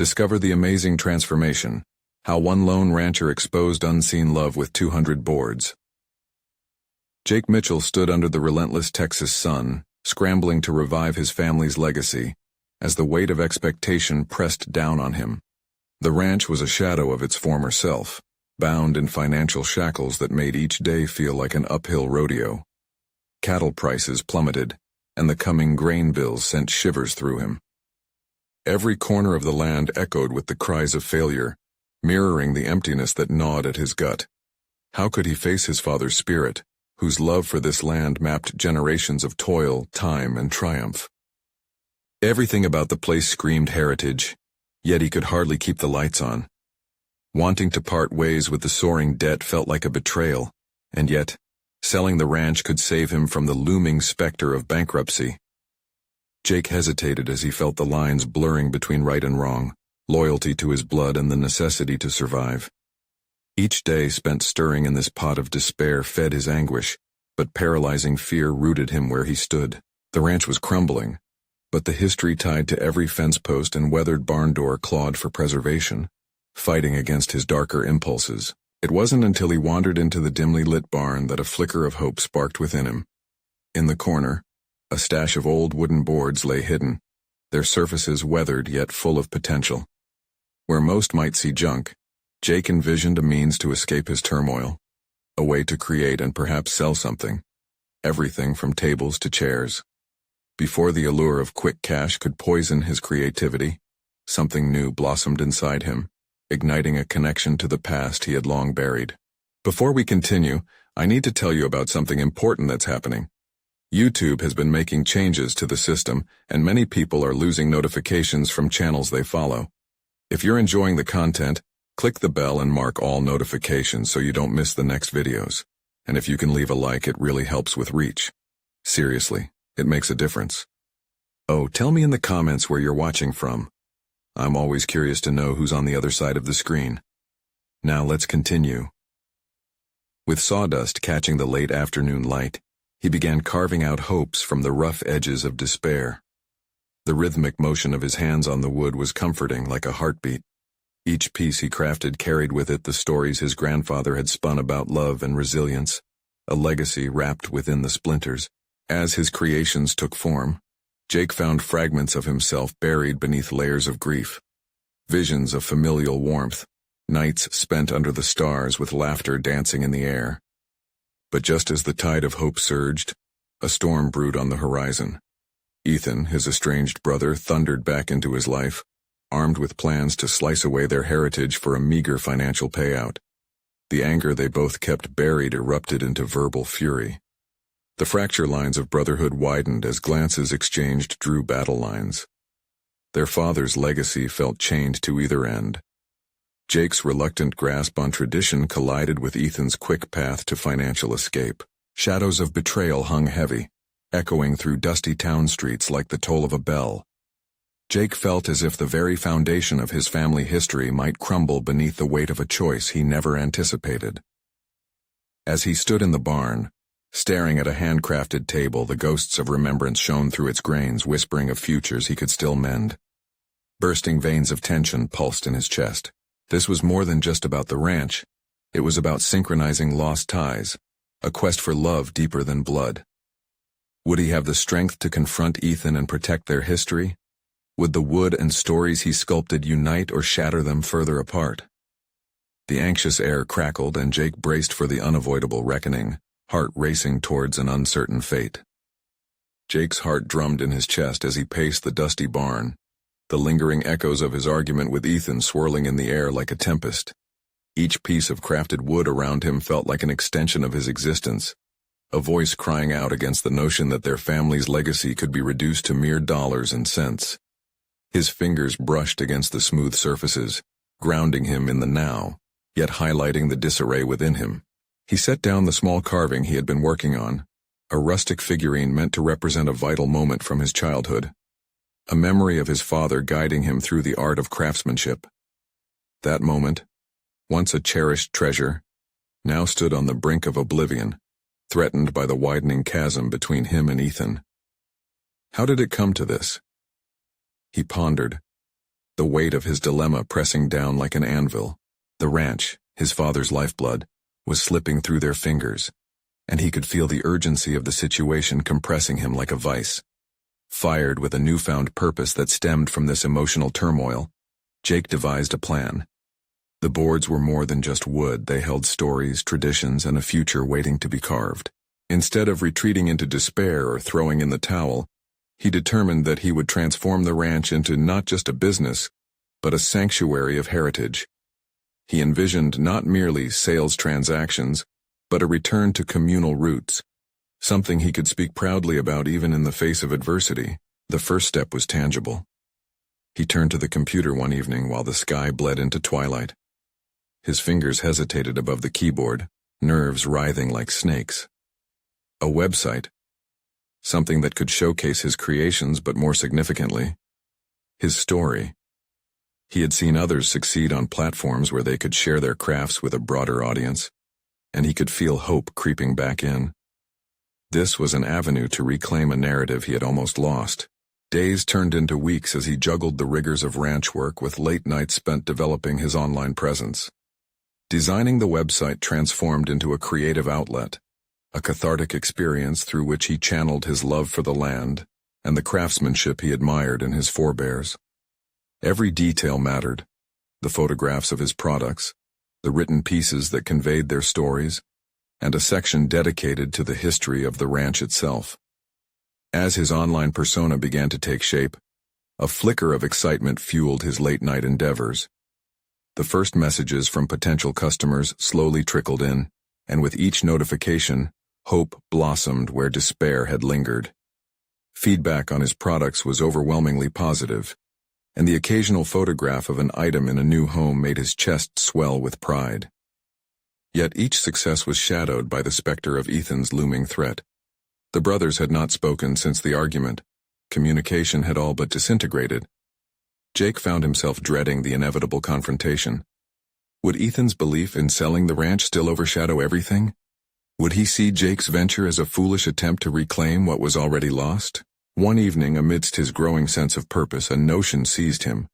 Discover the amazing transformation, how one lone rancher exposed unseen love with 200 boards. Jake Mitchell stood under the relentless Texas sun, scrambling to revive his family's legacy, as the weight of expectation pressed down on him. The ranch was a shadow of its former self, bound in financial shackles that made each day feel like an uphill rodeo. Cattle prices plummeted, and the coming grain bills sent shivers through him. Every corner of the land echoed with the cries of failure, mirroring the emptiness that gnawed at his gut. How could he face his father's spirit, whose love for this land mapped generations of toil, time, and triumph? Everything about the place screamed heritage, yet he could hardly keep the lights on. Wanting to part ways with the soaring debt felt like a betrayal, and yet, selling the ranch could save him from the looming specter of bankruptcy. Jake hesitated as he felt the lines blurring between right and wrong, loyalty to his blood and the necessity to survive. Each day spent stirring in this pot of despair fed his anguish, but paralyzing fear rooted him where he stood. The ranch was crumbling, but the history tied to every fence post and weathered barn door clawed for preservation, fighting against his darker impulses. It wasn't until he wandered into the dimly lit barn that a flicker of hope sparked within him. In the corner, a stash of old wooden boards lay hidden, their surfaces weathered yet full of potential. Where most might see junk, Jake envisioned a means to escape his turmoil, a way to create and perhaps sell something, everything from tables to chairs. Before the allure of quick cash could poison his creativity, something new blossomed inside him, igniting a connection to the past he had long buried. Before we continue, I need to tell you about something important that's happening. YouTube has been making changes to the system, and many people are losing notifications from channels they follow. If you're enjoying the content, click the bell and mark all notifications so you don't miss the next videos. And if you can leave a like, it really helps with reach. Seriously, it makes a difference. Oh, tell me in the comments where you're watching from. I'm always curious to know who's on the other side of the screen. Now let's continue. With sawdust catching the late afternoon light, he began carving out hopes from the rough edges of despair. The rhythmic motion of his hands on the wood was comforting, like a heartbeat. Each piece he crafted carried with it the stories his grandfather had spun about love and resilience, a legacy wrapped within the splinters. As his creations took form, Jake found fragments of himself buried beneath layers of grief. Visions of familial warmth, nights spent under the stars with laughter dancing in the air. But just as the tide of hope surged, a storm brewed on the horizon. Ethan, his estranged brother, thundered back into his life, armed with plans to slice away their heritage for a meager financial payout. The anger they both kept buried erupted into verbal fury. The fracture lines of Brotherhood widened as glances exchanged drew battle lines. Their father's legacy felt chained to either end. Jake's reluctant grasp on tradition collided with Ethan's quick path to financial escape. Shadows of betrayal hung heavy, echoing through dusty town streets like the toll of a bell. Jake felt as if the very foundation of his family history might crumble beneath the weight of a choice he never anticipated. As he stood in the barn, staring at a handcrafted table, the ghosts of remembrance shone through its grains, whispering of futures he could still mend. Bursting veins of tension pulsed in his chest. This was more than just about the ranch. It was about synchronizing lost ties, a quest for love deeper than blood. Would he have the strength to confront Ethan and protect their history? Would the wood and stories he sculpted unite or shatter them further apart? The anxious air crackled and Jake braced for the unavoidable reckoning, heart racing towards an uncertain fate. Jake's heart drummed in his chest as he paced the dusty barn, the lingering echoes of his argument with Ethan swirling in the air like a tempest. Each piece of crafted wood around him felt like an extension of his existence, a voice crying out against the notion that their family's legacy could be reduced to mere dollars and cents. His fingers brushed against the smooth surfaces, grounding him in the now, yet highlighting the disarray within him. He set down the small carving he had been working on, a rustic figurine meant to represent a vital moment from his childhood, a memory of his father guiding him through the art of craftsmanship. That moment, once a cherished treasure, now stood on the brink of oblivion, threatened by the widening chasm between him and Ethan. How did it come to this? He pondered, the weight of his dilemma pressing down like an anvil. The ranch, his father's lifeblood, was slipping through their fingers, and he could feel the urgency of the situation compressing him like a vice. Fired with a newfound purpose that stemmed from this emotional turmoil, Jake devised a plan. The boards were more than just wood. They held stories, traditions, and a future waiting to be carved. Instead of retreating into despair or throwing in the towel, he determined that he would transform the ranch into not just a business, but a sanctuary of heritage. He envisioned not merely sales transactions, but a return to communal roots, something he could speak proudly about even in the face of adversity. The first step was tangible. He turned to the computer one evening while the sky bled into twilight. His fingers hesitated above the keyboard, nerves writhing like snakes. A website. Something that could showcase his creations, but more significantly, his story. He had seen others succeed on platforms where they could share their crafts with a broader audience, and he could feel hope creeping back in. This was an avenue to reclaim a narrative he had almost lost. Days turned into weeks as he juggled the rigors of ranch work with late nights spent developing his online presence. Designing the website transformed into a creative outlet, a cathartic experience through which he channeled his love for the land and the craftsmanship he admired in his forebears. Every detail mattered: the photographs of his products, the written pieces that conveyed their stories, and a section dedicated to the history of the ranch itself. As his online persona began to take shape, a flicker of excitement fueled his late-night endeavors. The first messages from potential customers slowly trickled in, and with each notification, hope blossomed where despair had lingered. Feedback on his products was overwhelmingly positive, and the occasional photograph of an item in a new home made his chest swell with pride. Yet each success was shadowed by the specter of Ethan's looming threat. The brothers had not spoken since the argument. Communication had all but disintegrated. Jake found himself dreading the inevitable confrontation. Would Ethan's belief in selling the ranch still overshadow everything? Would he see Jake's venture as a foolish attempt to reclaim what was already lost? One evening, amidst his growing sense of purpose, a notion seized him.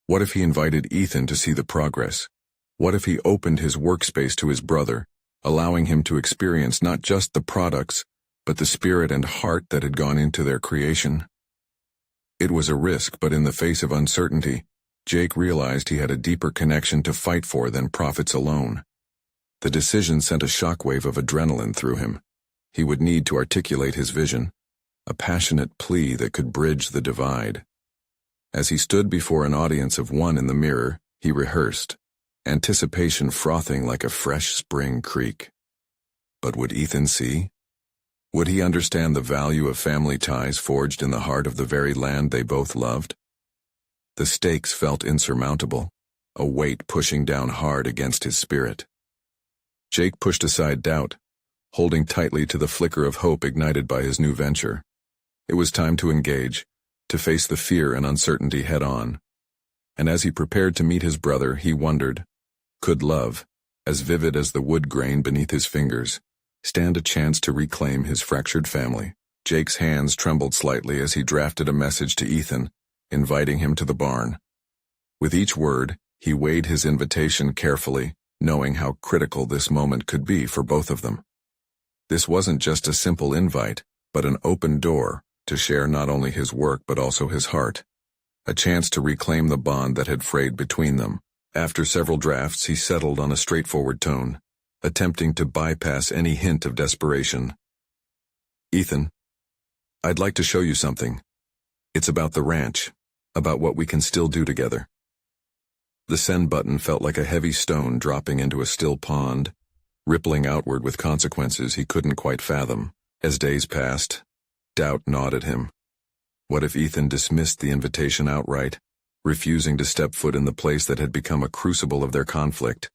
What if he invited Ethan to see the progress? What if he opened his workspace to his brother, allowing him to experience not just the products, but the spirit and heart that had gone into their creation? It was a risk, but in the face of uncertainty, Jake realized he had a deeper connection to fight for than profits alone. The decision sent a shockwave of adrenaline through him. He would need to articulate his vision, a passionate plea that could bridge the divide. As he stood before an audience of one in the mirror, he rehearsed, anticipation frothing like a fresh spring creek. But would Ethan see? Would he understand the value of family ties forged in the heart of the very land they both loved? The stakes felt insurmountable, a weight pushing down hard against his spirit. Jake pushed aside doubt, holding tightly to the flicker of hope ignited by his new venture. It was time to engage, to face the fear and uncertainty head-on. And as he prepared to meet his brother, he wondered, could love, as vivid as the wood grain beneath his fingers, stand a chance to reclaim his fractured family? Jake's hands trembled slightly as he drafted a message to Ethan, inviting him to the barn. With each word, he weighed his invitation carefully, knowing how critical this moment could be for both of them. This wasn't just a simple invite, but an open door to share not only his work but also his heart, a chance to reclaim the bond that had frayed between them. After several drafts, he settled on a straightforward tone, attempting to bypass any hint of desperation. Ethan, I'd like to show you something. It's about the ranch, about what we can still do together. The send button felt like a heavy stone dropping into a still pond, rippling outward with consequences he couldn't quite fathom. As days passed, doubt gnawed at him. What if Ethan dismissed the invitation outright, refusing to step foot in the place that had become a crucible of their conflict?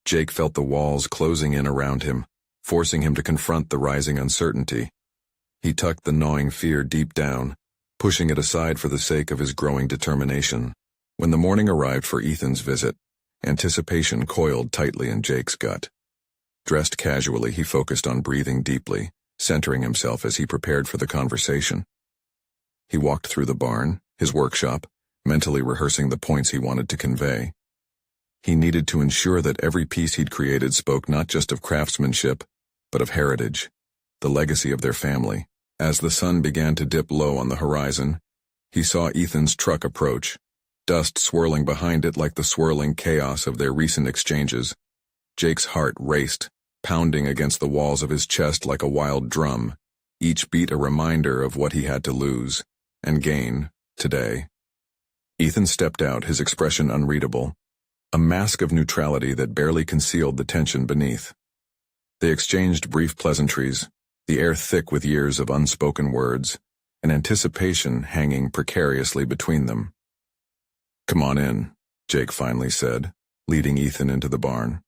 Jake felt the walls closing in around him, forcing him to confront the rising uncertainty. He tucked the gnawing fear deep down, pushing it aside for the sake of his growing determination. When the morning arrived for Ethan's visit, anticipation coiled tightly in Jake's gut. Dressed casually, he focused on breathing deeply, centering himself as he prepared for the conversation. He walked through the barn, his workshop, mentally rehearsing the points he wanted to convey. He needed to ensure that every piece he'd created spoke not just of craftsmanship, but of heritage, the legacy of their family. As the sun began to dip low on the horizon, he saw Ethan's truck approach, dust swirling behind it like the swirling chaos of their recent exchanges. Jake's heart raced, pounding against the walls of his chest like a wild drum, each beat a reminder of what he had to lose and gain today. Ethan stepped out, his expression unreadable, a mask of neutrality that barely concealed the tension beneath. They exchanged brief pleasantries, the air thick with years of unspoken words, and anticipation hanging precariously between them. "Come on in," Jake finally said, leading Ethan into the barn.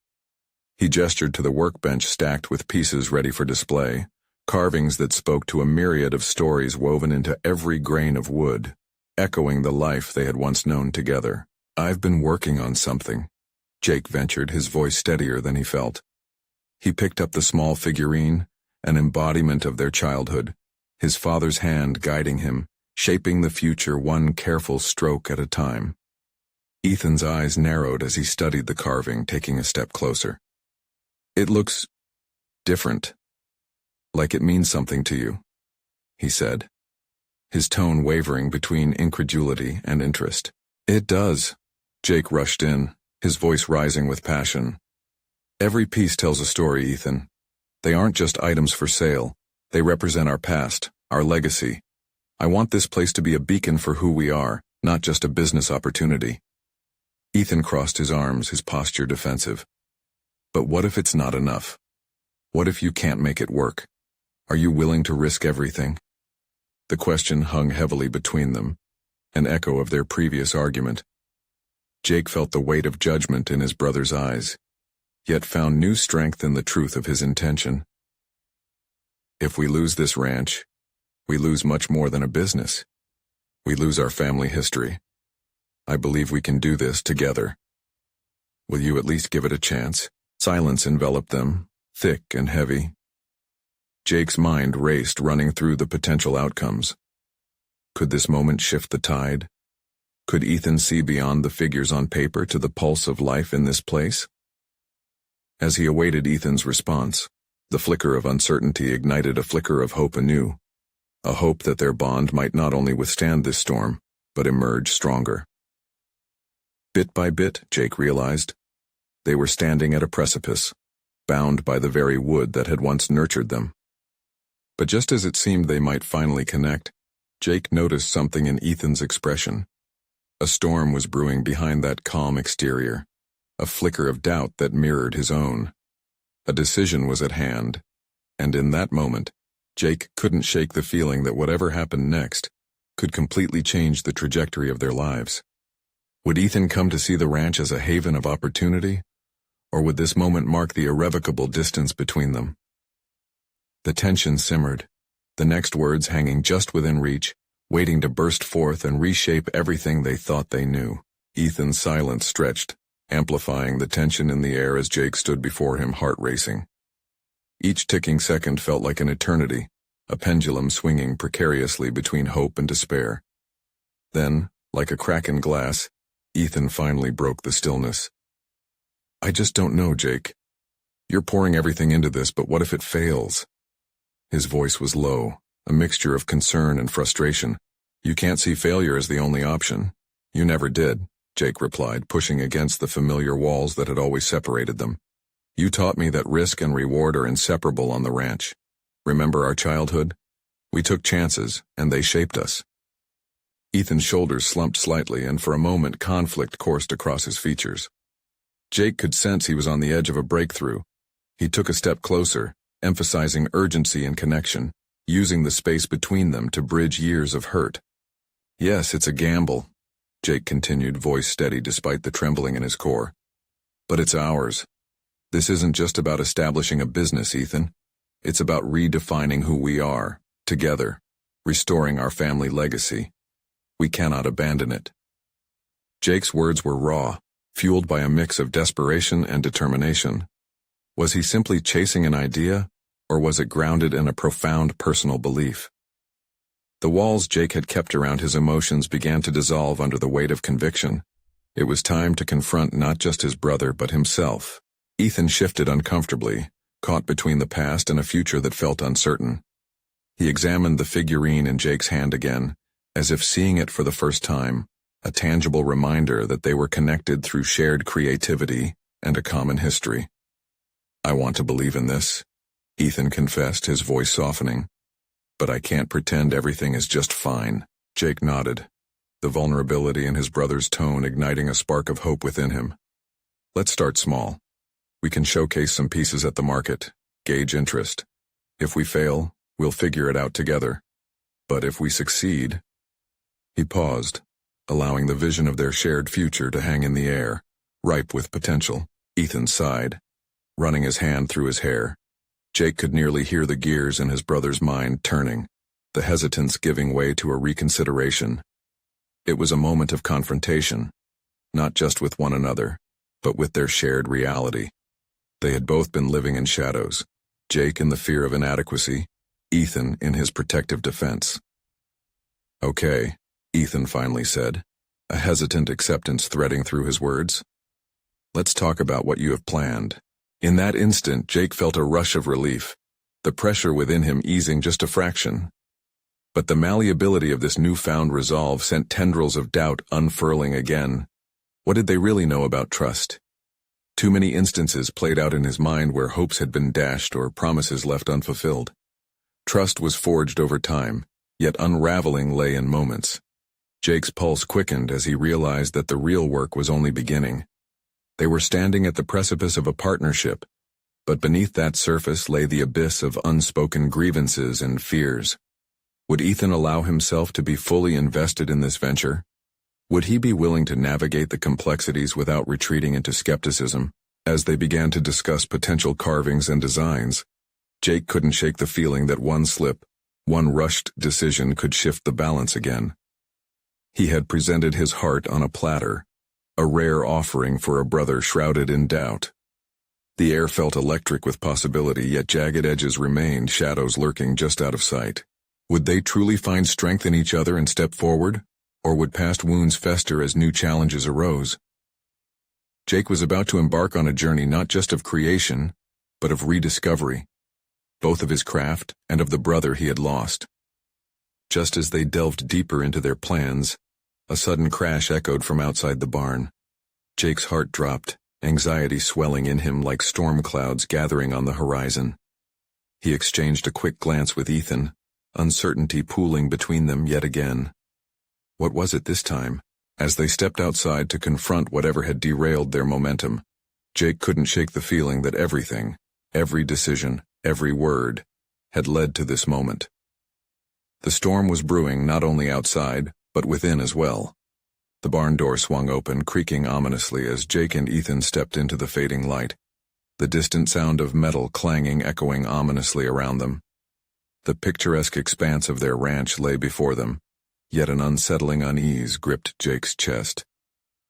He gestured to the workbench stacked with pieces ready for display, carvings that spoke to a myriad of stories woven into every grain of wood, echoing the life they had once known together. "I've been working on something," Jake ventured, his voice steadier than he felt. He picked up the small figurine, an embodiment of their childhood, his father's hand guiding him, shaping the future one careful stroke at a time. Ethan's eyes narrowed as he studied the carving, taking a step closer. "It looks different. Like it means something to you," he said, his tone wavering between incredulity and interest. "It does." Jake rushed in, his voice rising with passion. "Every piece tells a story, Ethan. They aren't just items for sale. They represent our past, our legacy. I want this place to be a beacon for who we are, not just a business opportunity." Ethan crossed his arms, his posture defensive. "But what if it's not enough? What if you can't make it work? Are you willing to risk everything?" The question hung heavily between them, an echo of their previous argument. Jake felt the weight of judgment in his brother's eyes, yet found new strength in the truth of his intention. "If we lose this ranch, we lose much more than a business. We lose our family history. I believe we can do this together. Will you at least give it a chance?" Silence enveloped them, thick and heavy. Jake's mind raced, running through the potential outcomes. Could this moment shift the tide? Could Ethan see beyond the figures on paper to the pulse of life in this place? As he awaited Ethan's response, the flicker of uncertainty ignited a flicker of hope anew, a hope that their bond might not only withstand this storm, but emerge stronger. Bit by bit, Jake realized, they were standing at a precipice, bound by the very wood that had once nurtured them. But just as it seemed they might finally connect, Jake noticed something in Ethan's expression. A storm was brewing behind that calm exterior, a flicker of doubt that mirrored his own. A decision was at hand, and in that moment, Jake couldn't shake the feeling that whatever happened next could completely change the trajectory of their lives. Would Ethan come to see the ranch as a haven of opportunity, or would this moment mark the irrevocable distance between them? The tension simmered, the next words hanging just within reach, waiting to burst forth and reshape everything they thought they knew. Ethan's silence stretched, amplifying the tension in the air as Jake stood before him, heart racing. Each ticking second felt like an eternity, a pendulum swinging precariously between hope and despair. Then, like a crack in glass, Ethan finally broke the stillness. "I just don't know, Jake. You're pouring everything into this, but what if it fails?" His voice was low, a mixture of concern and frustration. "You can't see failure as the only option. You never did," Jake replied, pushing against the familiar walls that had always separated them. "You taught me that risk and reward are inseparable on the ranch. Remember our childhood? We took chances, and they shaped us." Ethan's shoulders slumped slightly, and for a moment conflict coursed across his features. Jake could sense he was on the edge of a breakthrough. He took a step closer, emphasizing urgency and connection, using the space between them to bridge years of hurt. "Yes, it's a gamble," Jake continued, voice steady despite the trembling in his core. "But it's ours. This isn't just about establishing a business, Ethan. It's about redefining who we are, together, restoring our family legacy. We cannot abandon it." Jake's words were raw, fueled by a mix of desperation and determination. Was he simply chasing an idea, or was it grounded in a profound personal belief? The walls Jake had kept around his emotions began to dissolve under the weight of conviction. It was time to confront not just his brother but himself. Ethan shifted uncomfortably, caught between the past and a future that felt uncertain. He examined the figurine in Jake's hand again, as if seeing it for the first time, a tangible reminder that they were connected through shared creativity and a common history. "I want to believe in this," Ethan confessed, his voice softening. "But I can't pretend everything is just fine." Jake nodded, the vulnerability in his brother's tone igniting a spark of hope within him. "Let's start small. We can showcase some pieces at the market, gauge interest. If we fail, we'll figure it out together. But if we succeed—" He paused, allowing the vision of their shared future to hang in the air, ripe with potential. Ethan sighed, running his hand through his hair. Jake could nearly hear the gears in his brother's mind turning, the hesitance giving way to a reconsideration. It was a moment of confrontation, not just with one another, but with their shared reality. They had both been living in shadows, Jake in the fear of inadequacy, Ethan in his protective defense. "Okay," Ethan finally said, a hesitant acceptance threading through his words. "Let's talk about what you have planned." In that instant, Jake felt a rush of relief, the pressure within him easing just a fraction. But the malleability of this newfound resolve sent tendrils of doubt unfurling again. What did they really know about trust? Too many instances played out in his mind where hopes had been dashed or promises left unfulfilled. Trust was forged over time, yet unraveling lay in moments. Jake's pulse quickened as he realized that the real work was only beginning. They were standing at the precipice of a partnership, but beneath that surface lay the abyss of unspoken grievances and fears. Would Ethan allow himself to be fully invested in this venture? Would he be willing to navigate the complexities without retreating into skepticism? As they began to discuss potential carvings and designs, Jake couldn't shake the feeling that one slip, one rushed decision could shift the balance again. He had presented his heart on a platter, a rare offering for a brother shrouded in doubt. The air felt electric with possibility, yet jagged edges remained, shadows lurking just out of sight. Would they truly find strength in each other and step forward, or would past wounds fester as new challenges arose? Jake was about to embark on a journey not just of creation, but of rediscovery, both of his craft and of the brother he had lost. Just as they delved deeper into their plans, a sudden crash echoed from outside the barn. Jake's heart dropped, anxiety swelling in him like storm clouds gathering on the horizon. He exchanged a quick glance with Ethan, uncertainty pooling between them yet again. What was it this time? As they stepped outside to confront whatever had derailed their momentum, Jake couldn't shake the feeling that everything, every decision, every word, had led to this moment. The storm was brewing not only outside, but within as well. The barn door swung open, creaking ominously as Jake and Ethan stepped into the fading light, the distant sound of metal clanging echoing ominously around them. The picturesque expanse of their ranch lay before them, yet an unsettling unease gripped Jake's chest.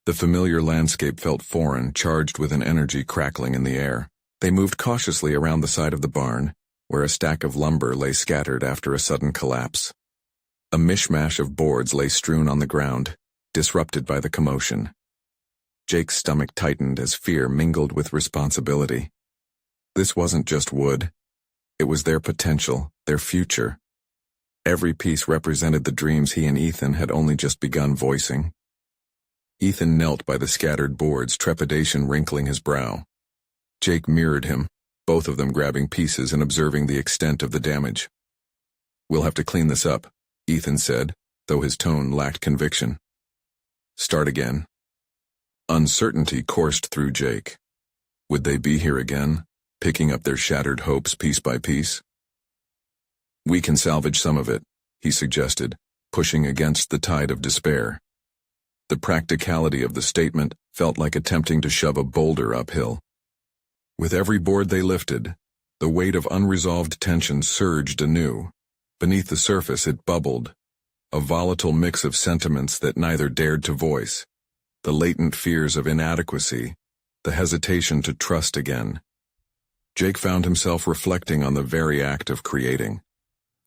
The familiar landscape felt foreign, charged with an energy crackling in the air. They moved cautiously around the side of the barn, where a stack of lumber lay scattered after a sudden collapse. A mishmash of boards lay strewn on the ground, disrupted by the commotion. Jake's stomach tightened as fear mingled with responsibility. This wasn't just wood. It was their potential, their future. Every piece represented the dreams he and Ethan had only just begun voicing. Ethan knelt by the scattered boards, trepidation wrinkling his brow. Jake mirrored him, both of them grabbing pieces and observing the extent of the damage. "We'll have to clean this up," Ethan said, though his tone lacked conviction. "Start again." Uncertainty coursed through Jake. Would they be here again, picking up their shattered hopes piece by piece? "We can salvage some of it," he suggested, pushing against the tide of despair. The practicality of the statement felt like attempting to shove a boulder uphill. With every board they lifted, the weight of unresolved tension surged anew. Beneath the surface it bubbled, a volatile mix of sentiments that neither dared to voice, the latent fears of inadequacy, the hesitation to trust again. Jake found himself reflecting on the very act of creating.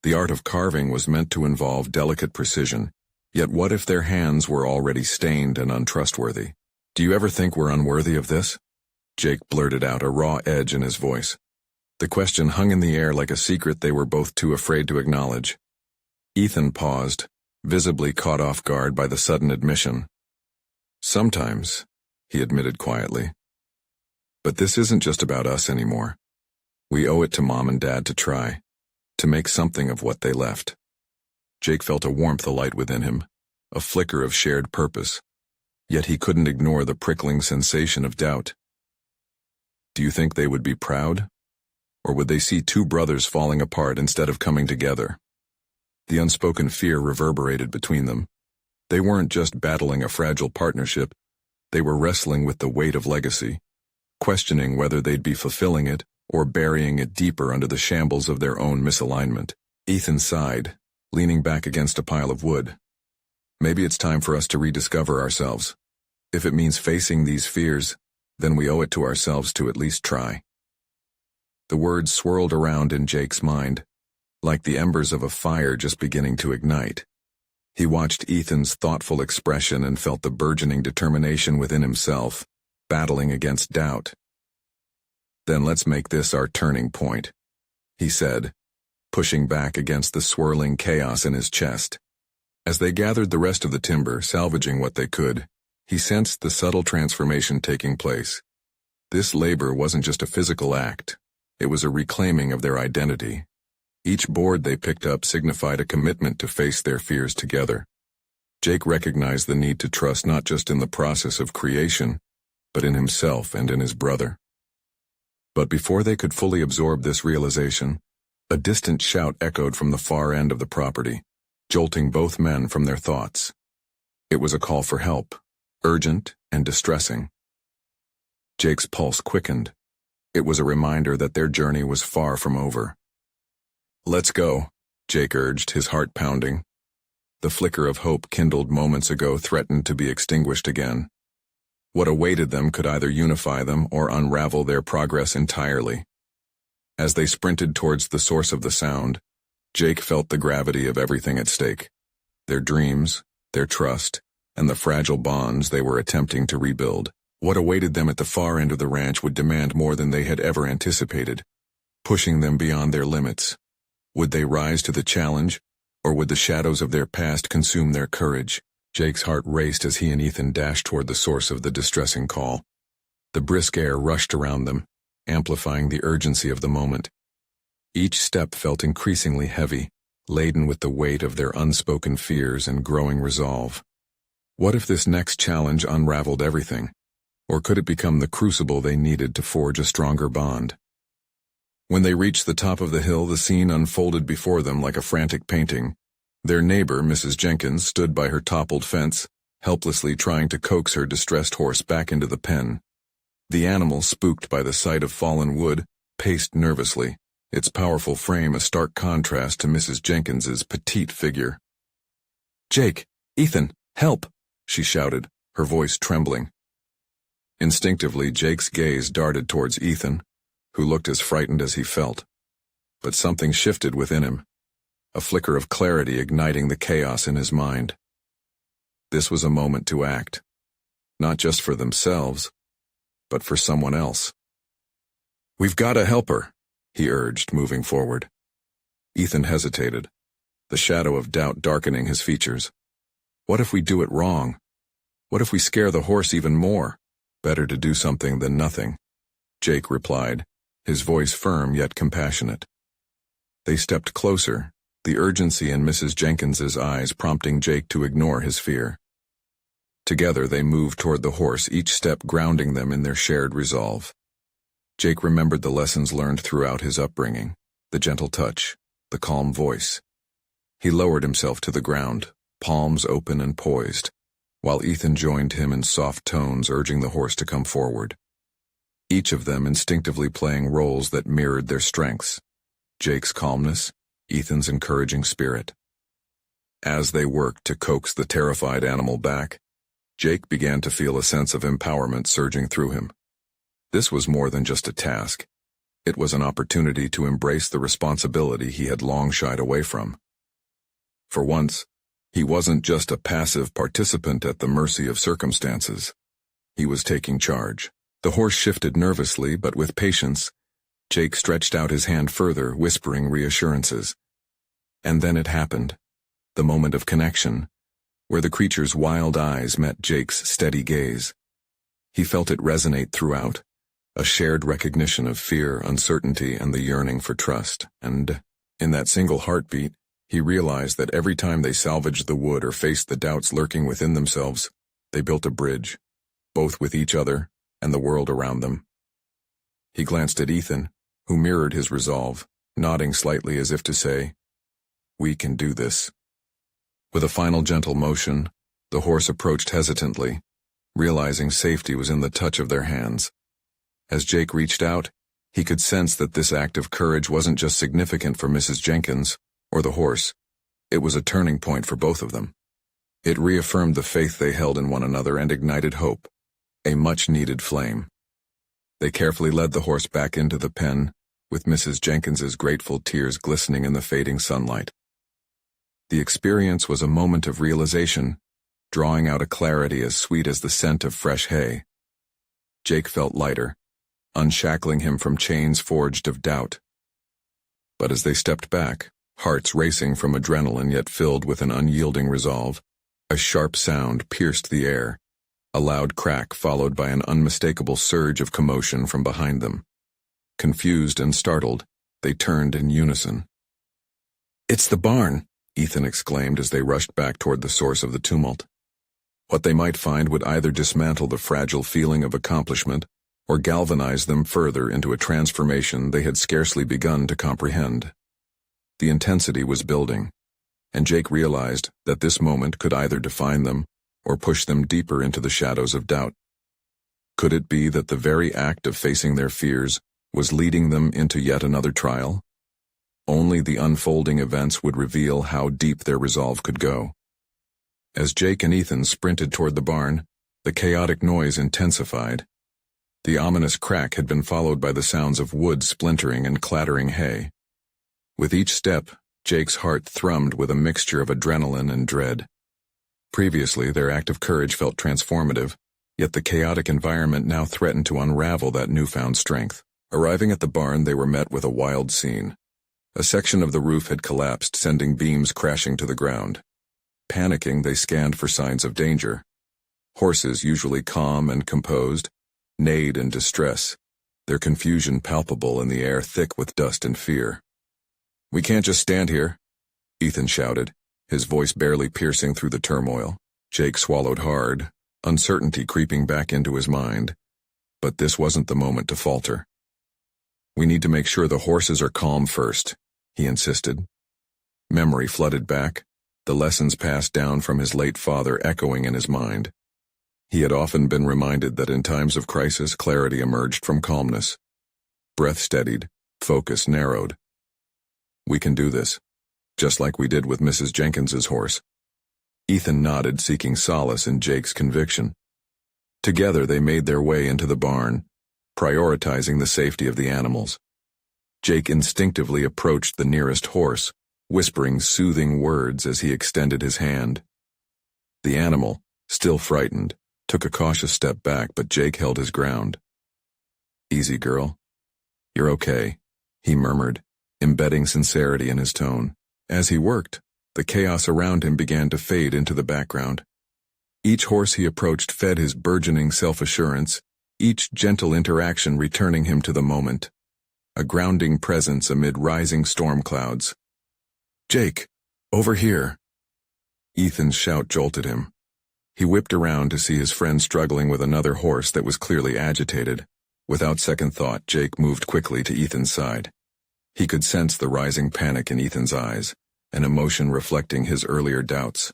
The art of carving was meant to involve delicate precision, yet what if their hands were already stained and untrustworthy? "Do you ever think we're unworthy of this?" Jake blurted out, a raw edge in his voice. The question hung in the air like a secret they were both too afraid to acknowledge. Ethan paused, visibly caught off guard by the sudden admission. "Sometimes," he admitted quietly. "But this isn't just about us anymore. We owe it to Mom and Dad to try, to make something of what they left." Jake felt a warmth alight within him, a flicker of shared purpose, yet he couldn't ignore the prickling sensation of doubt. Do you think they would be proud? Or would they see two brothers falling apart instead of coming together? The unspoken fear reverberated between them. They weren't just battling a fragile partnership, they were wrestling with the weight of legacy, questioning whether they'd be fulfilling it or burying it deeper under the shambles of their own misalignment. Ethan sighed, leaning back against a pile of wood. "Maybe it's time for us to rediscover ourselves. If it means facing these fears, then we owe it to ourselves to at least try." The words swirled around in Jake's mind, like the embers of a fire just beginning to ignite. He watched Ethan's thoughtful expression and felt the burgeoning determination within himself, battling against doubt. "Then let's make this our turning point," he said, pushing back against the swirling chaos in his chest. As they gathered the rest of the timber, salvaging what they could, he sensed the subtle transformation taking place. This labor wasn't just a physical act, it was a reclaiming of their identity. Each board they picked up signified a commitment to face their fears together. Jake recognized the need to trust not just in the process of creation, but in himself and in his brother. But before they could fully absorb this realization, a distant shout echoed from the far end of the property, jolting both men from their thoughts. It was a call for help, urgent and distressing. Jake's pulse quickened. It was a reminder that their journey was far from over. "Let's go," Jake urged, his heart pounding. The flicker of hope kindled moments ago threatened to be extinguished again. What awaited them could either unify them or unravel their progress entirely. As they sprinted towards the source of the sound, Jake felt the gravity of everything at stake. Their dreams, their trust, and the fragile bonds they were attempting to rebuild. What awaited them at the far end of the ranch would demand more than they had ever anticipated, pushing them beyond their limits. Would they rise to the challenge, or would the shadows of their past consume their courage? Jake's heart raced as he and Ethan dashed toward the source of the distressing call. The brisk air rushed around them, amplifying the urgency of the moment. Each step felt increasingly heavy, laden with the weight of their unspoken fears and growing resolve. What if this next challenge unraveled everything? Or could it become the crucible they needed to forge a stronger bond? When they reached the top of the hill, the scene unfolded before them like a frantic painting. Their neighbor, Mrs. Jenkins, stood by her toppled fence, helplessly trying to coax her distressed horse back into the pen. The animal, spooked by the sight of fallen wood, paced nervously, its powerful frame a stark contrast to Mrs. Jenkins's petite figure. "Jake! Ethan! Help!" she shouted, her voice trembling. Instinctively, Jake's gaze darted towards Ethan, who looked as frightened as he felt. But something shifted within him, a flicker of clarity igniting the chaos in his mind. This was a moment to act, not just for themselves, but for someone else. "We've got to help her," he urged, moving forward. Ethan hesitated, the shadow of doubt darkening his features. "What if we do it wrong? What if we scare the horse even more? Better to do something than nothing," Jake replied, his voice firm yet compassionate. They stepped closer, the urgency in Mrs. Jenkins's eyes prompting Jake to ignore his fear. Together they moved toward the horse, each step grounding them in their shared resolve. Jake remembered the lessons learned throughout his upbringing, the gentle touch, the calm voice. He lowered himself to the ground, palms open and poised, while Ethan joined him in soft tones urging the horse to come forward. Each of them instinctively playing roles that mirrored their strengths, Jake's calmness, Ethan's encouraging spirit. As they worked to coax the terrified animal back, Jake began to feel a sense of empowerment surging through him. This was more than just a task. It was an opportunity to embrace the responsibility he had long shied away from. For once, he wasn't just a passive participant at the mercy of circumstances. He was taking charge. The horse shifted nervously, but with patience. Jake stretched out his hand further, whispering reassurances. And then it happened. The moment of connection, where the creature's wild eyes met Jake's steady gaze. He felt it resonate throughout, a shared recognition of fear, uncertainty, and the yearning for trust, and, in that single heartbeat, he realized that every time they salvaged the wood or faced the doubts lurking within themselves, they built a bridge, both with each other and the world around them. He glanced at Ethan, who mirrored his resolve, nodding slightly as if to say, "We can do this." With a final gentle motion, the horse approached hesitantly, realizing safety was in the touch of their hands. As Jake reached out, he could sense that this act of courage wasn't just significant for Mrs. Jenkins or the horse. It was a turning point for both of them. It reaffirmed the faith they held in one another and ignited hope, a much-needed flame. They carefully led the horse back into the pen, with Mrs. Jenkins's grateful tears glistening in the fading sunlight. The experience was a moment of realization, drawing out a clarity as sweet as the scent of fresh hay. Jake felt lighter, unshackling him from chains forged of doubt. But as they stepped back, hearts racing from adrenaline yet filled with an unyielding resolve, a sharp sound pierced the air, a loud crack followed by an unmistakable surge of commotion from behind them. Confused and startled, they turned in unison. "It's the barn!" Ethan exclaimed as they rushed back toward the source of the tumult. What they might find would either dismantle the fragile feeling of accomplishment or galvanize them further into a transformation they had scarcely begun to comprehend. The intensity was building, and Jake realized that this moment could either define them or push them deeper into the shadows of doubt. Could it be that the very act of facing their fears was leading them into yet another trial? Only the unfolding events would reveal how deep their resolve could go. As Jake and Ethan sprinted toward the barn, the chaotic noise intensified. The ominous crack had been followed by the sounds of wood splintering and clattering hay. With each step, Jake's heart thrummed with a mixture of adrenaline and dread. Previously, their act of courage felt transformative, yet the chaotic environment now threatened to unravel that newfound strength. Arriving at the barn, they were met with a wild scene. A section of the roof had collapsed, sending beams crashing to the ground. Panicking, they scanned for signs of danger. Horses, usually calm and composed, neighed in distress, their confusion palpable in the air thick with dust and fear. "We can't just stand here," Ethan shouted, his voice barely piercing through the turmoil. Jake swallowed hard, uncertainty creeping back into his mind. But this wasn't the moment to falter. "We need to make sure the horses are calm first," he insisted. Memory flooded back, the lessons passed down from his late father echoing in his mind. He had often been reminded that in times of crisis, clarity emerged from calmness. Breath steadied, focus narrowed. "We can do this, just like we did with Mrs. Jenkins's horse." Ethan nodded, seeking solace in Jake's conviction. Together they made their way into the barn, prioritizing the safety of the animals. Jake instinctively approached the nearest horse, whispering soothing words as he extended his hand. The animal, still frightened, took a cautious step back, but Jake held his ground. "Easy, girl. You're okay," he murmured, embedding sincerity in his tone. As he worked, the chaos around him began to fade into the background. Each horse he approached fed his burgeoning self-assurance, each gentle interaction returning him to the moment, a grounding presence amid rising storm clouds. "Jake, over here!" Ethan's shout jolted him. He whipped around to see his friend struggling with another horse that was clearly agitated. Without second thought, Jake moved quickly to Ethan's side. He could sense the rising panic in Ethan's eyes, an emotion reflecting his earlier doubts.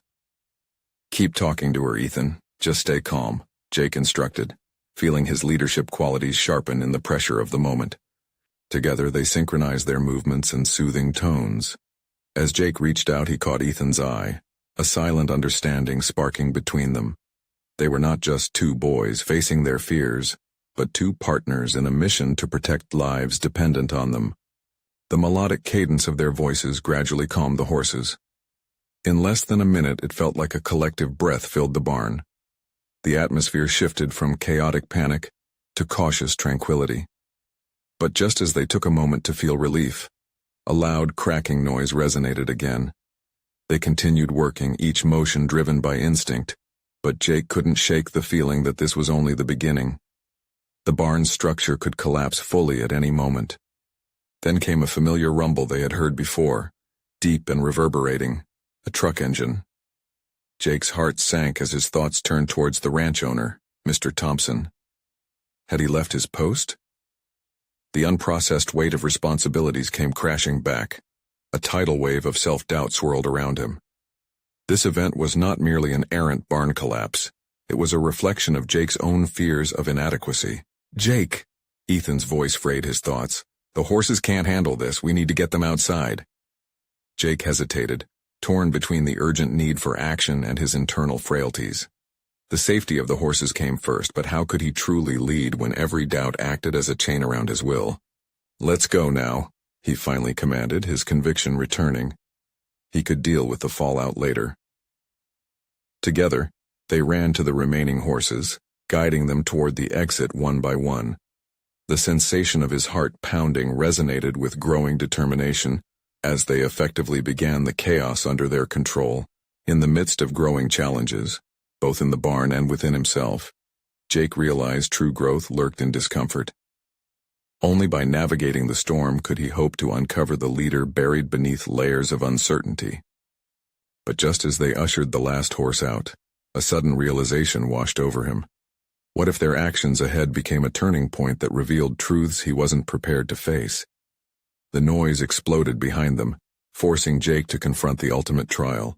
"Keep talking to her, Ethan. Just stay calm," Jake instructed, feeling his leadership qualities sharpen in the pressure of the moment. Together they synchronized their movements and soothing tones. As Jake reached out, he caught Ethan's eye, a silent understanding sparking between them. They were not just two boys facing their fears, but two partners in a mission to protect lives dependent on them. The melodic cadence of their voices gradually calmed the horses. In less than a minute, it felt like a collective breath filled the barn. The atmosphere shifted from chaotic panic to cautious tranquility. But just as they took a moment to feel relief, a loud cracking noise resonated again. They continued working, each motion driven by instinct, but Jake couldn't shake the feeling that this was only the beginning. The barn's structure could collapse fully at any moment. Then came a familiar rumble they had heard before, deep and reverberating, a truck engine. Jake's heart sank as his thoughts turned towards the ranch owner, Mr. Thompson. Had he left his post? The unprocessed weight of responsibilities came crashing back. A tidal wave of self-doubt swirled around him. This event was not merely an errant barn collapse. It was a reflection of Jake's own fears of inadequacy. "Jake," Ethan's voice frayed his thoughts. "The horses can't handle this. We need to get them outside." Jake hesitated, torn between the urgent need for action and his internal frailties. The safety of the horses came first, but how could he truly lead when every doubt acted as a chain around his will? "Let's go now," he finally commanded, his conviction returning. He could deal with the fallout later. Together, they ran to the remaining horses, guiding them toward the exit one by one. The sensation of his heart pounding resonated with growing determination as they effectively began the chaos under their control. In the midst of growing challenges, both in the barn and within himself, Jake realized true growth lurked in discomfort. Only by navigating the storm could he hope to uncover the leader buried beneath layers of uncertainty. But just as they ushered the last horse out, a sudden realization washed over him. What if their actions ahead became a turning point that revealed truths he wasn't prepared to face? The noise exploded behind them, forcing Jake to confront the ultimate trial,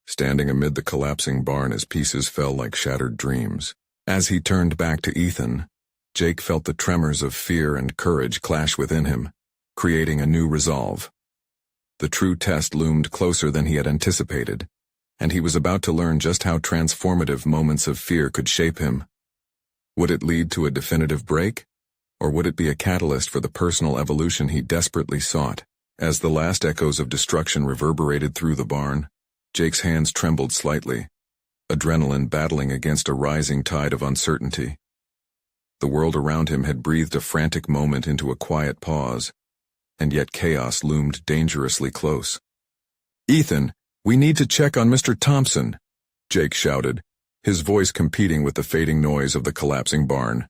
standing amid the collapsing barn as pieces fell like shattered dreams. As he turned back to Ethan, Jake felt the tremors of fear and courage clash within him, creating a new resolve. The true test loomed closer than he had anticipated, and he was about to learn just how transformative moments of fear could shape him. Would it lead to a definitive break, or would it be a catalyst for the personal evolution he desperately sought? As the last echoes of destruction reverberated through the barn, Jake's hands trembled slightly, adrenaline battling against a rising tide of uncertainty. The world around him had breathed a frantic moment into a quiet pause, and yet chaos loomed dangerously close. "Ethan, we need to check on Mr. Thompson," Jake shouted, his voice competing with the fading noise of the collapsing barn.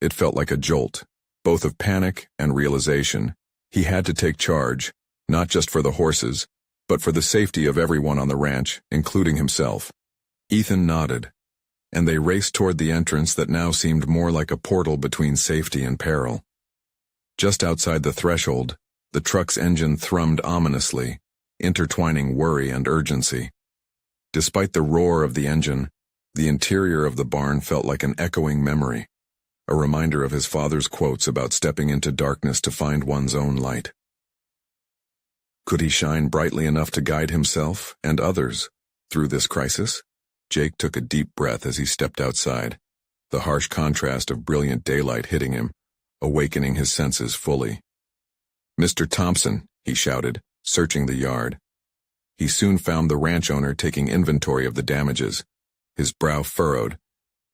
It felt like a jolt, both of panic and realization. He had to take charge, not just for the horses, but for the safety of everyone on the ranch, including himself. Ethan nodded, and they raced toward the entrance that now seemed more like a portal between safety and peril. Just outside the threshold, the truck's engine thrummed ominously, intertwining worry and urgency. Despite the roar of the engine, the interior of the barn felt like an echoing memory, a reminder of his father's quotes about stepping into darkness to find one's own light. Could he shine brightly enough to guide himself and others through this crisis? Jake took a deep breath as he stepped outside, the harsh contrast of brilliant daylight hitting him, awakening his senses fully. "Mr. Thompson," he shouted, searching the yard. He soon found the ranch owner taking inventory of the damages, his brow furrowed,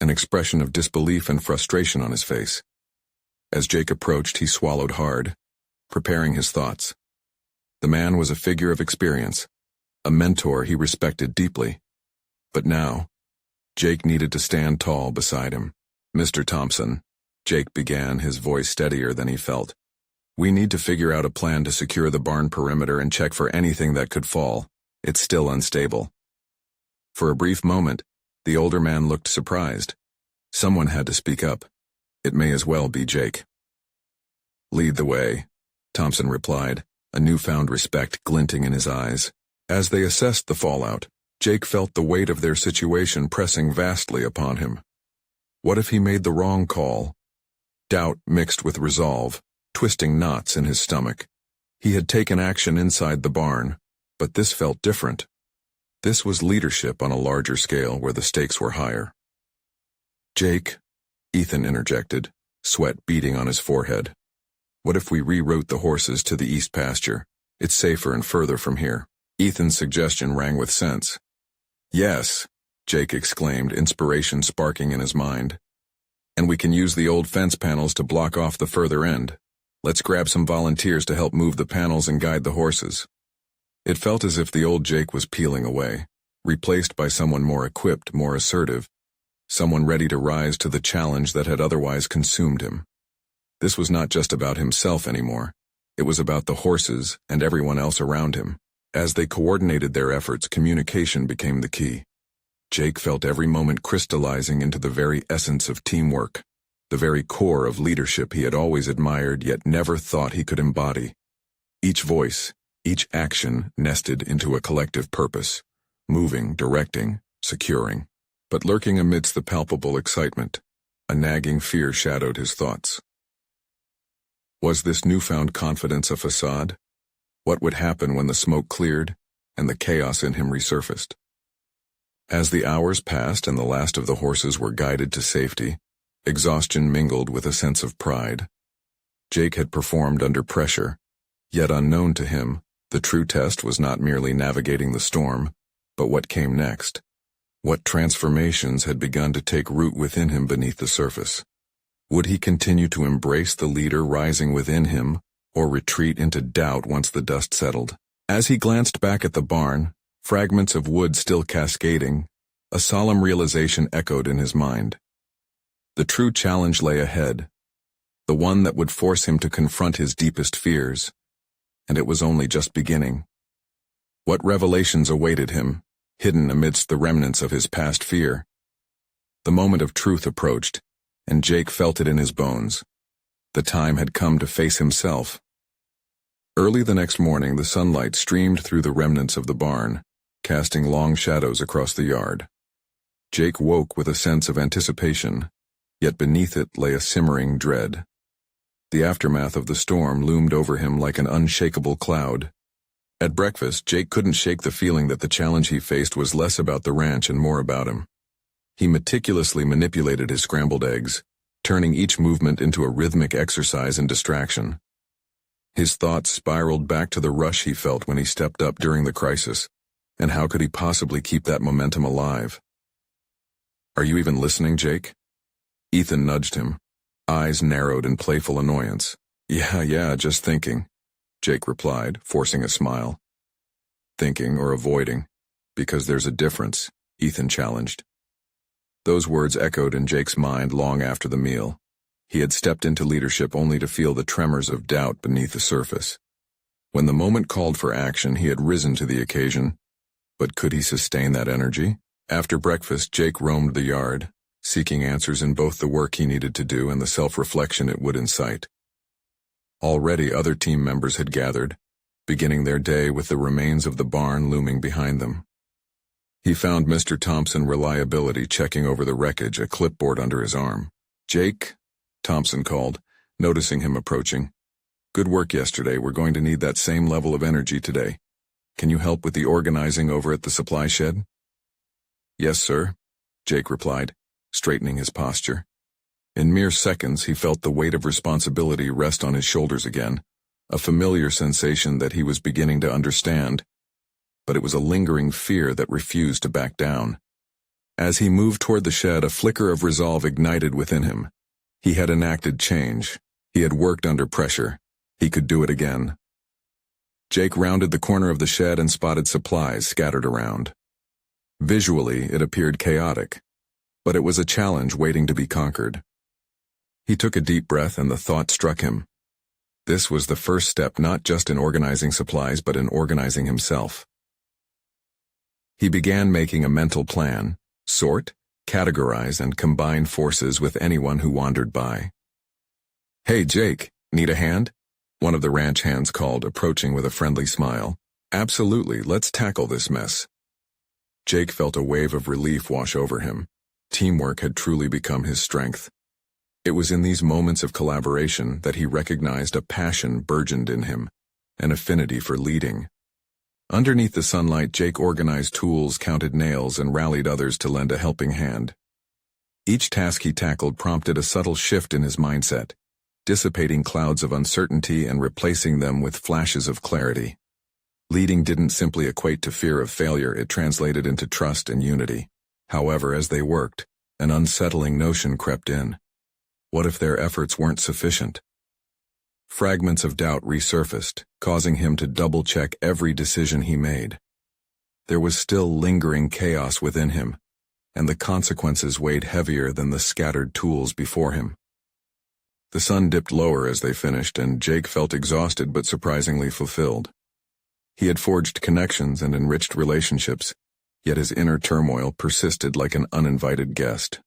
an expression of disbelief and frustration on his face. As Jake approached, he swallowed hard, preparing his thoughts. The man was a figure of experience, a mentor he respected deeply. But now, Jake needed to stand tall beside him. "Mr. Thompson," Jake began, his voice steadier than he felt. "We need to figure out a plan to secure the barn perimeter and check for anything that could fall. It's still unstable." For a brief moment, the older man looked surprised. Someone had to speak up. It may as well be Jake. "Lead the way," Thompson replied, a newfound respect glinting in his eyes. As they assessed the fallout, Jake felt the weight of their situation pressing vastly upon him. What if he made the wrong call? Doubt mixed with resolve, twisting knots in his stomach. He had taken action inside the barn, but this felt different. This was leadership on a larger scale where the stakes were higher. "Jake," Ethan interjected, sweat beading on his forehead. What if we reroute the horses to the east pasture? It's safer and further from here. Ethan's suggestion rang with sense. Yes, Jake exclaimed, inspiration sparking in his mind. And we can use the old fence panels to block off the further end. Let's grab some volunteers to help move the panels and guide the horses. It felt as if the old Jake was peeling away, replaced by someone more equipped, more assertive, someone ready to rise to the challenge that had otherwise consumed him. This was not just about himself anymore. It was about the horses and everyone else around him. As they coordinated their efforts, communication became the key. Jake felt every moment crystallizing into the very essence of teamwork, the very core of leadership he had always admired yet never thought he could embody. Each voice, each action nested into a collective purpose, moving, directing, securing. But lurking amidst the palpable excitement, a nagging fear shadowed his thoughts. Was this newfound confidence a facade? What would happen when the smoke cleared and the chaos in him resurfaced? As the hours passed and the last of the horses were guided to safety, exhaustion mingled with a sense of pride. Jake had performed under pressure, yet unknown to him, the true test was not merely navigating the storm, but what came next. What transformations had begun to take root within him beneath the surface? Would he continue to embrace the leader rising within him, or retreat into doubt once the dust settled? As he glanced back at the barn, fragments of wood still cascading, a solemn realization echoed in his mind. The true challenge lay ahead, the one that would force him to confront his deepest fears, and it was only just beginning. What revelations awaited him, hidden amidst the remnants of his past fear? The moment of truth approached, and Jake felt it in his bones. The time had come to face himself. Early the next morning, the sunlight streamed through the remnants of the barn, casting long shadows across the yard. Jake woke with a sense of anticipation, yet beneath it lay a simmering dread. The aftermath of the storm loomed over him like an unshakable cloud. At breakfast, Jake couldn't shake the feeling that the challenge he faced was less about the ranch and more about him. He meticulously manipulated his scrambled eggs, turning each movement into a rhythmic exercise in distraction. His thoughts spiraled back to the rush he felt when he stepped up during the crisis, and how could he possibly keep that momentum alive? "Are you even listening, Jake?" Ethan nudged him, eyes narrowed in playful annoyance. Yeah, just thinking," Jake replied, forcing a smile. "Thinking or avoiding, because there's a difference," Ethan challenged. Those words echoed in Jake's mind long after the meal. He had stepped into leadership only to feel the tremors of doubt beneath the surface. When the moment called for action, he had risen to the occasion. But could he sustain that energy? After breakfast, Jake roamed the yard, seeking answers in both the work he needed to do and the self-reflection it would incite. Already other team members had gathered, beginning their day with the remains of the barn looming behind them. He found Mr. Thompson Reliability checking over the wreckage, a clipboard under his arm. "Jake," Thompson called, noticing him approaching. "Good work yesterday. We're going to need that same level of energy today. Can you help with the organizing over at the supply shed?" "Yes, sir," Jake replied, straightening his posture. In mere seconds, he felt the weight of responsibility rest on his shoulders again, a familiar sensation that he was beginning to understand, but it was a lingering fear that refused to back down. As he moved toward the shed, a flicker of resolve ignited within him. He had enacted change. He had worked under pressure. He could do it again. Jake rounded the corner of the shed and spotted supplies scattered around. Visually, it appeared chaotic, but it was a challenge waiting to be conquered. He took a deep breath and the thought struck him. This was the first step not just in organizing supplies but in organizing himself. He began making a mental plan, sort, categorize, and combine forces with anyone who wandered by. "Hey, Jake, need a hand?" one of the ranch hands called, approaching with a friendly smile. "Absolutely, let's tackle this mess." Jake felt a wave of relief wash over him. Teamwork had truly become his strength. It was in these moments of collaboration that he recognized a passion burgeoned in him, an affinity for leading. Underneath the sunlight, Jake organized tools, counted nails, and rallied others to lend a helping hand. Each task he tackled prompted a subtle shift in his mindset, dissipating clouds of uncertainty and replacing them with flashes of clarity. Leading didn't simply equate to fear of failure, it translated into trust and unity. However, as they worked, an unsettling notion crept in. What if their efforts weren't sufficient? Fragments of doubt resurfaced, causing him to double-check every decision he made. There was still lingering chaos within him, and the consequences weighed heavier than the scattered tools before him. The sun dipped lower as they finished, and Jake felt exhausted but surprisingly fulfilled. He had forged connections and enriched relationships, yet his inner turmoil persisted like an uninvited guest.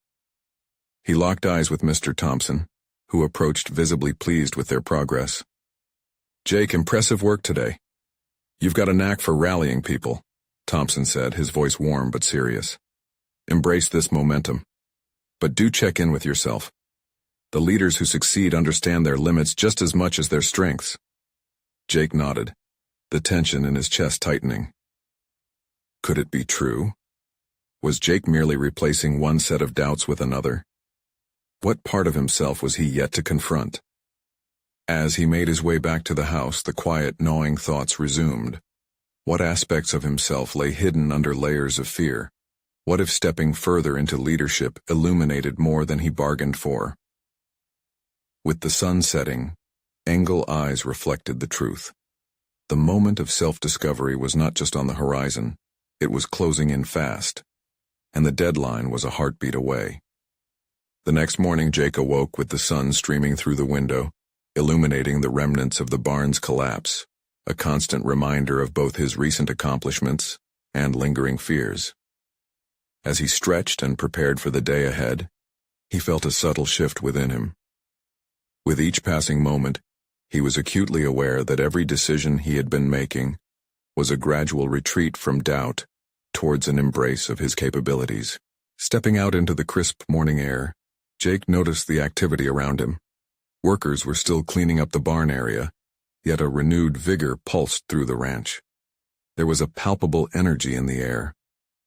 He locked eyes with Mr. Thompson, who approached visibly pleased with their progress. "Jake, impressive work today. You've got a knack for rallying people," Thompson said, his voice warm but serious. "Embrace this momentum. But do check in with yourself. The leaders who succeed understand their limits just as much as their strengths." Jake nodded, the tension in his chest tightening. Could it be true? Was Jake merely replacing one set of doubts with another? What part of himself was he yet to confront? As he made his way back to the house, the quiet, gnawing thoughts resumed. What aspects of himself lay hidden under layers of fear? What if stepping further into leadership illuminated more than he bargained for? With the sun setting, Engel eyes reflected the truth. The moment of self-discovery was not just on the horizon, it was closing in fast, and the deadline was a heartbeat away. The next morning Jake awoke with the sun streaming through the window, illuminating the remnants of the barn's collapse, a constant reminder of both his recent accomplishments and lingering fears. As he stretched and prepared for the day ahead, he felt a subtle shift within him. With each passing moment, he was acutely aware that every decision he had been making was a gradual retreat from doubt towards an embrace of his capabilities. Stepping out into the crisp morning air, Jake noticed the activity around him. Workers were still cleaning up the barn area, yet a renewed vigor pulsed through the ranch. There was a palpable energy in the air,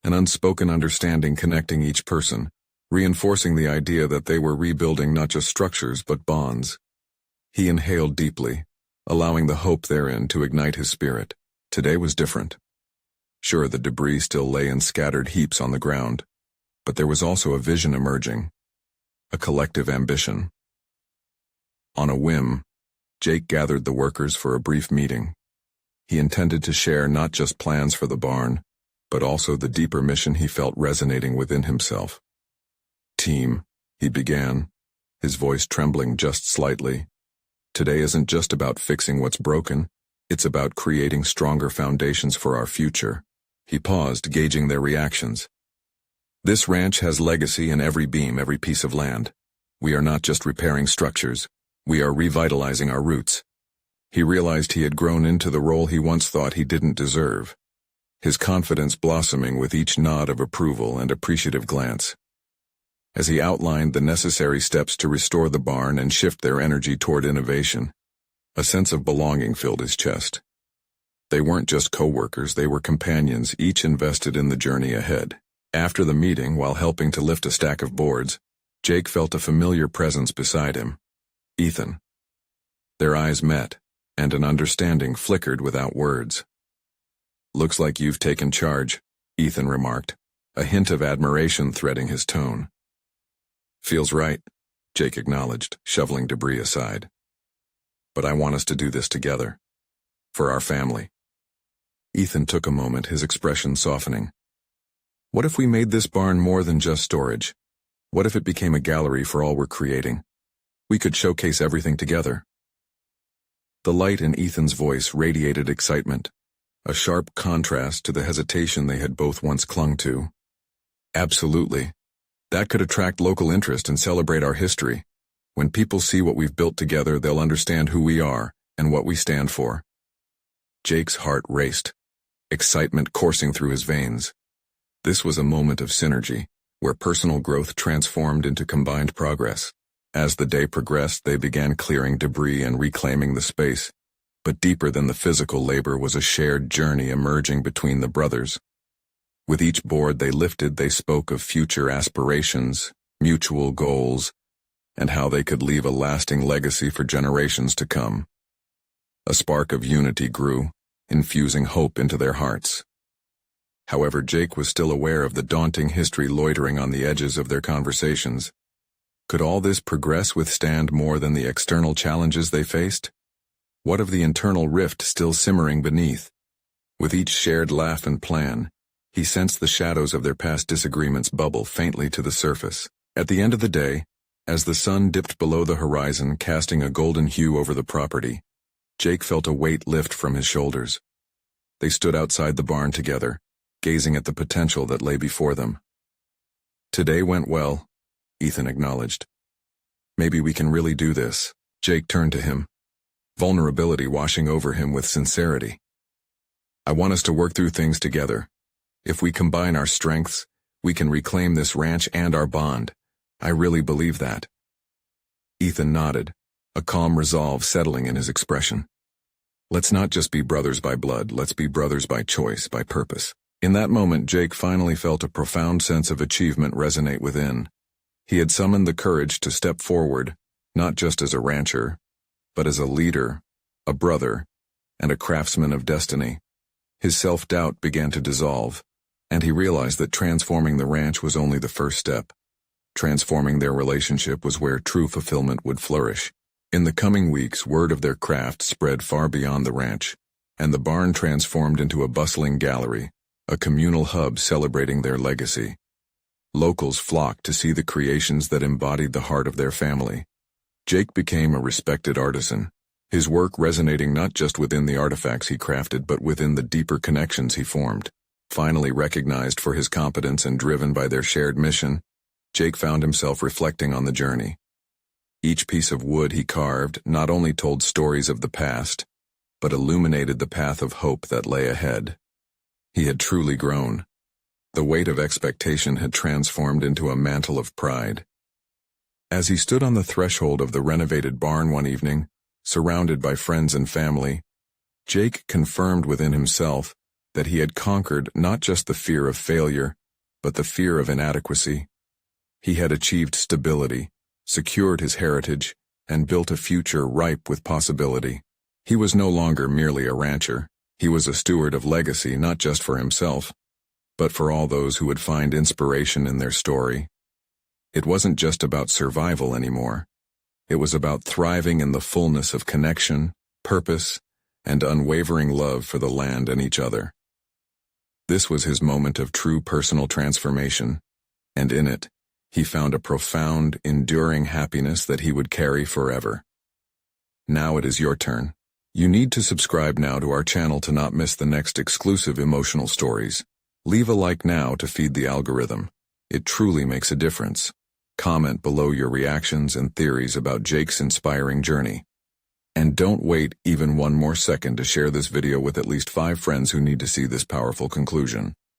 an unspoken understanding connecting each person, reinforcing the idea that they were rebuilding not just structures but bonds. He inhaled deeply, allowing the hope therein to ignite his spirit. Today was different. Sure, the debris still lay in scattered heaps on the ground, but there was also a vision emerging, a collective ambition. On a whim, Jake gathered the workers for a brief meeting. He intended to share not just plans for the barn, but also the deeper mission he felt resonating within himself. "Team," he began, his voice trembling just slightly. "Today isn't just about fixing what's broken, it's about creating stronger foundations for our future." He paused, gauging their reactions. "This ranch has legacy in every beam, every piece of land. We are not just repairing structures, we are revitalizing our roots." He realized he had grown into the role he once thought he didn't deserve, his confidence blossoming with each nod of approval and appreciative glance. As he outlined the necessary steps to restore the barn and shift their energy toward innovation, a sense of belonging filled his chest. They weren't just co-workers, they were companions, each invested in the journey ahead. After the meeting, while helping to lift a stack of boards, Jake felt a familiar presence beside him. Ethan. Their eyes met, and an understanding flickered without words. "Looks like you've taken charge," Ethan remarked, a hint of admiration threading his tone. "Feels right," Jake acknowledged, shoveling debris aside. "But I want us to do this together. For our family." Ethan took a moment, his expression softening. "What if we made this barn more than just storage? What if it became a gallery for all we're creating? We could showcase everything together." The light in Ethan's voice radiated excitement, a sharp contrast to the hesitation they had both once clung to. "Absolutely. That could attract local interest and celebrate our history. When people see what we've built together, they'll understand who we are and what we stand for." Jake's heart raced, excitement coursing through his veins. This was a moment of synergy, where personal growth transformed into combined progress. As the day progressed, they began clearing debris and reclaiming the space, but deeper than the physical labor was a shared journey emerging between the brothers. With each board they lifted, they spoke of future aspirations, mutual goals, and how they could leave a lasting legacy for generations to come. A spark of unity grew, infusing hope into their hearts. However, Jake was still aware of the daunting history loitering on the edges of their conversations. Could all this progress withstand more than the external challenges they faced? What of the internal rift still simmering beneath? With each shared laugh and plan, he sensed the shadows of their past disagreements bubble faintly to the surface. At the end of the day, as the sun dipped below the horizon, casting a golden hue over the property, Jake felt a weight lift from his shoulders. They stood outside the barn together, gazing at the potential that lay before them. "Today went well," Ethan acknowledged. "Maybe we can really do this." Jake turned to him, vulnerability washing over him with sincerity. "I want us to work through things together. If we combine our strengths, we can reclaim this ranch and our bond. I really believe that." Ethan nodded, a calm resolve settling in his expression. "Let's not just be brothers by blood, let's be brothers by choice, by purpose." In that moment, Jake finally felt a profound sense of achievement resonate within. He had summoned the courage to step forward, not just as a rancher, but as a leader, a brother, and a craftsman of destiny. His self-doubt began to dissolve, and he realized that transforming the ranch was only the first step. Transforming their relationship was where true fulfillment would flourish. In the coming weeks, word of their craft spread far beyond the ranch, and the barn transformed into a bustling gallery, a communal hub celebrating their legacy. Locals flocked to see the creations that embodied the heart of their family. Jake became a respected artisan, his work resonating not just within the artifacts he crafted but within the deeper connections he formed. Finally recognized for his competence and driven by their shared mission, Jake found himself reflecting on the journey. Each piece of wood he carved not only told stories of the past, but illuminated the path of hope that lay ahead. He had truly grown. The weight of expectation had transformed into a mantle of pride. As he stood on the threshold of the renovated barn one evening, surrounded by friends and family, Jake confirmed within himself that he had conquered not just the fear of failure, but the fear of inadequacy. He had achieved stability, secured his heritage, and built a future ripe with possibility. He was no longer merely a rancher. He was a steward of legacy not just for himself, but for all those who would find inspiration in their story. It wasn't just about survival anymore. It was about thriving in the fullness of connection, purpose, and unwavering love for the land and each other. This was his moment of true personal transformation, and in it, he found a profound, enduring happiness that he would carry forever. Now it is your turn. You need to subscribe now to our channel to not miss the next exclusive emotional stories. Leave a like now to feed the algorithm. It truly makes a difference. Comment below your reactions and theories about Jake's inspiring journey. And don't wait even one more second to share this video with at least 5 friends who need to see this powerful conclusion.